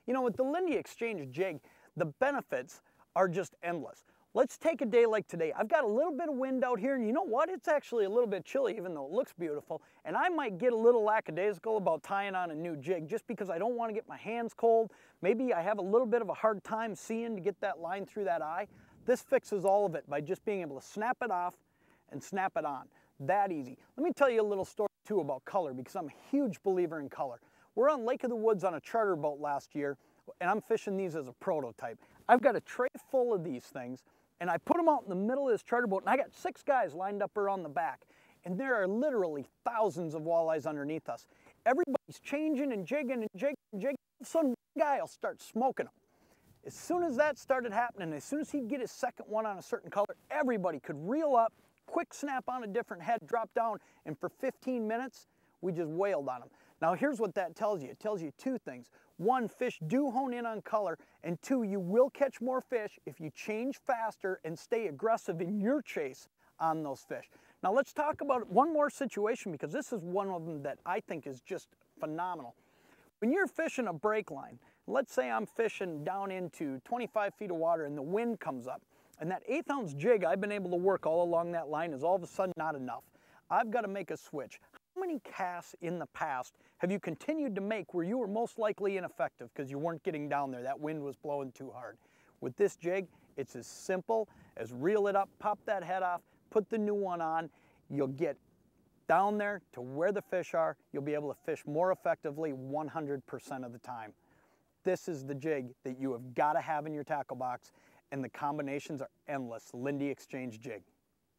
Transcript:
You know, with the Lindy Exchange jig, the benefits are just endless. Let's take a day like today. I've got a little bit of wind out here, and you know what? It's actually a little bit chilly, even though it looks beautiful. And I might get a little lackadaisical about tying on a new jig just because I don't want to get my hands cold. Maybe I have a little bit of a hard time seeing to get that line through that eye. This fixes all of it by just being able to snap it off and snap it on. That easy. Let me tell you a little story too about color, because I'm a huge believer in color. We're on Lake of the Woods on a charter boat last year, and I'm fishing these as a prototype. I've got a tray full of these things, and I put them out in the middle of this charter boat, and I got 6 guys lined up around the back, and there are literally thousands of walleyes underneath us. Everybody's changing and jigging and jigging and jigging. All of a sudden, one guy will start smoking them. As soon as that started happening, as soon as he'd get his second one on a certain color, everybody could reel up, quick snap on a different head, drop down, and for 15 minutes, we just wailed on them. Now here's what that tells you. It tells you 2 things. 1, fish do hone in on color, and 2, you will catch more fish if you change faster and stay aggressive in your chase on those fish. Now let's talk about one more situation, because this is one of them that I think is just phenomenal. When you're fishing a break line, let's say I'm fishing down into 25 feet of water and the wind comes up, and that 1/8 ounce jig I've been able to work all along that line is all of a sudden not enough. I've got to make a switch. How many casts in the past have you continued to make where you were most likely ineffective because you weren't getting down there, that wind was blowing too hard? With this jig, it's as simple as reel it up, pop that head off, put the new one on. You'll get down there to where the fish are. You'll be able to fish more effectively 100% of the time. This is the jig that you have got to have in your tackle box, and the combinations are endless. Lindy Exchange jig.